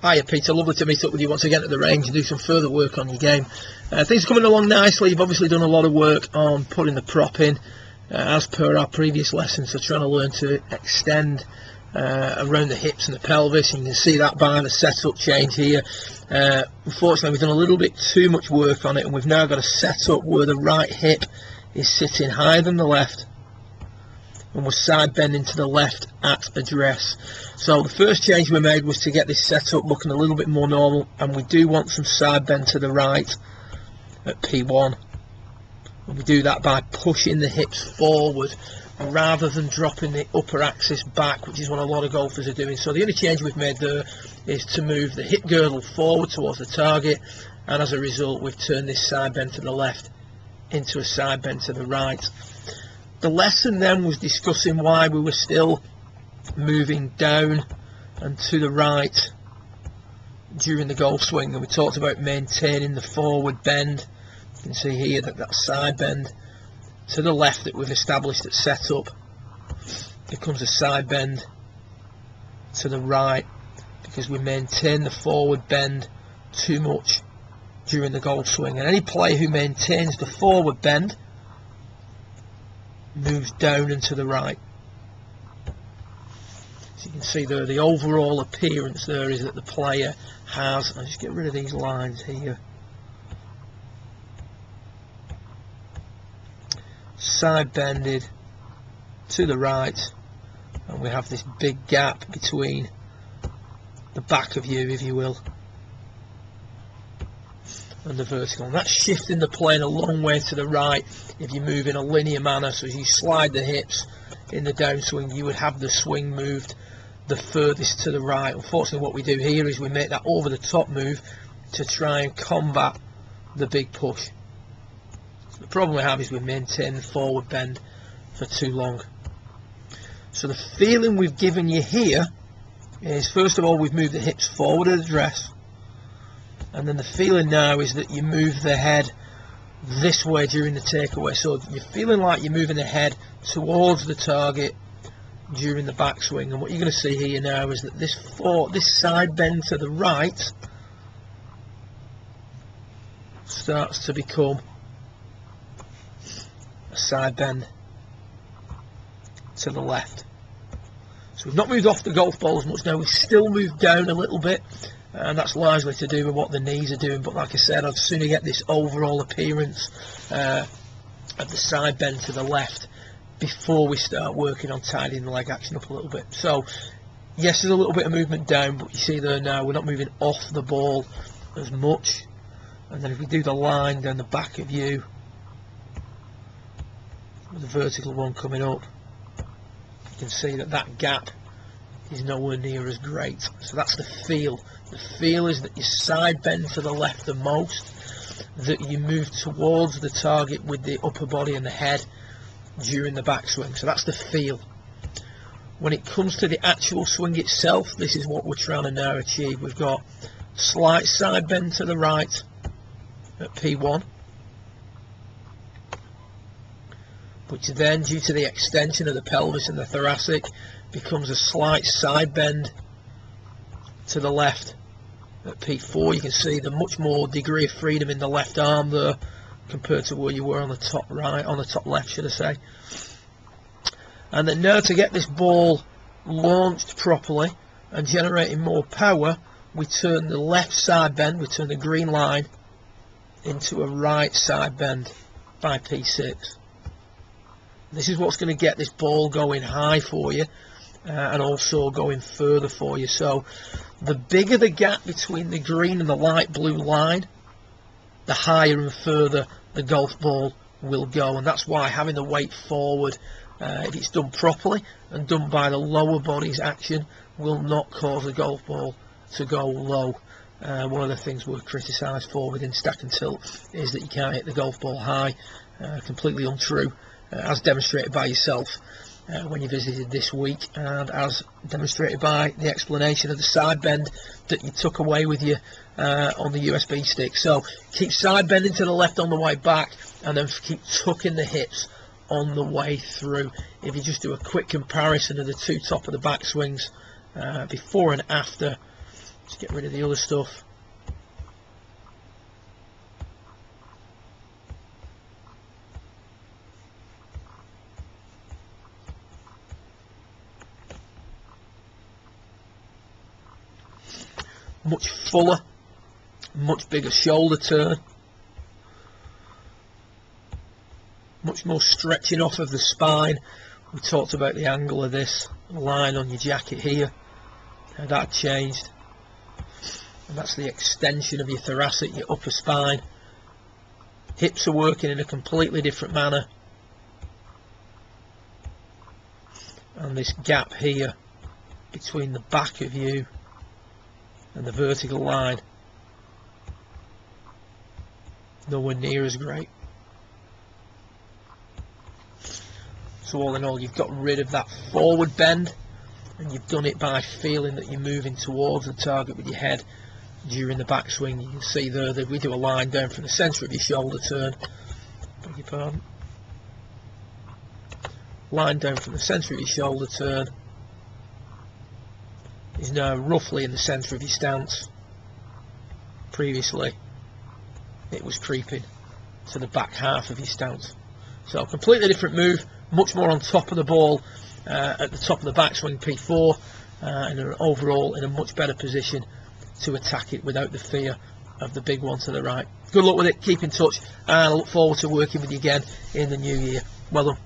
Hiya Peter, lovely to meet up with you once again at the range and do some further work on your game. Things are coming along nicely. You've obviously done a lot of work on putting the prop in as per our previous lessons, so trying to learn to extend around the hips and the pelvis, and you can see that by the setup change here. Unfortunately we've done a little bit too much work on it, and we've now got a setup where the right hip is sitting higher than the left, and we're side bending to the left at address. So the first change we made was to get this setup looking a little bit more normal, and we do want some side bend to the right at P1, and we do that by pushing the hips forward rather than dropping the upper axis back, which is what a lot of golfers are doing. So the only change we've made there is to move the hip girdle forward towards the target, and as a result we've turned this side bend to the left into a side bend to the right. The lesson then was discussing why we were still moving down and to the right during the golf swing, and we talked about maintaining the forward bend. You can see here that that side bend to the left that we've established at setup becomes a side bend to the right because we maintain the forward bend too much during the golf swing. And any player who maintains the forward bend moves down and to the right. So you can see there, the overall appearance there is that the player has, I'll just get rid of these lines here, side bended to the right, and we have this big gap between the back of you, if you will, and the vertical, and that's shifting the plane a long way to the right if you move in a linear manner. So as you slide the hips in the downswing, you would have the swing moved the furthest to the right. Unfortunately what we do here is we make that over the top move to try and combat the big push. The problem we have is we maintain the forward bend for too long. So the feeling we've given you here is, first of all, we've moved the hips forward at address, and then the feeling now is that you move the head this way during the takeaway. So you're feeling like you're moving the head towards the target during the backswing, and what you're going to see here now is that this side bend to the right starts to become a side bend to the left. So we've not moved off the golf ball as much now, we've still moved down a little bit, and that's largely to do with what the knees are doing. But like I said, I'd sooner get this overall appearance of the side bend to the left before we start working on tidying the leg action up a little bit. So yes, there's a little bit of movement down, but you see there now we're not moving off the ball as much. And then if we do the line down the back of you with the vertical one coming up, you can see that that gap is nowhere near as great. So that's the feel. The feel is that you side bend to the left the most, that you move towards the target with the upper body and the head during the backswing. So that's the feel. When it comes to the actual swing itself, this is what we're trying to now achieve. We've got slight side bend to the right at P1, which then, due to the extension of the pelvis and the thoracic, becomes a slight side bend to the left at P4. You can see the much more degree of freedom in the left arm there compared to where you were on the top right, on the top left should I say. And then now, to get this ball launched properly and generating more power, we turn the left side bend, we turn the green line into a right side bend by P6. This is what's going to get this ball going high for you, and also going further for you. So the bigger the gap between the green and the light blue line, the higher and further the golf ball will go. And that's why having the weight forward, if it's done properly and done by the lower body's action, will not cause the golf ball to go low. One of the things we're criticised for within Stack and Tilt is that you can't hit the golf ball high. Completely untrue, as demonstrated by yourself when you visited this week, and as demonstrated by the explanation of the side bend that you took away with you on the USB stick. So keep side bending to the left on the way back, and then keep tucking the hips on the way through. If you just do a quick comparison of the two top of the back swings before and after Just get rid of the other stuff. Much fuller, much bigger shoulder turn, much more stretching off of the spine. We talked about the angle of this line on your jacket here, how that changed, and that's the extension of your thoracic, your upper spine. Hips are working in a completely different manner, and this gap here between the back of you and the vertical line, nowhere near as great. So all in all, you've got rid of that forward bend, and you've done it by feeling that you're moving towards the target with your head during the backswing. You can see there that we do a line down from the centre of your shoulder turn. Beg your pardon. Line down from the centre of your shoulder turn is now roughly in the centre of your stance. Previously it was creeping to the back half of your stance. So a completely different move, much more on top of the ball at the top of the backswing P4, and overall in a much better position to attack it without the fear of the big one to the right. Good luck with it, keep in touch, and I look forward to working with you again in the new year. Well done.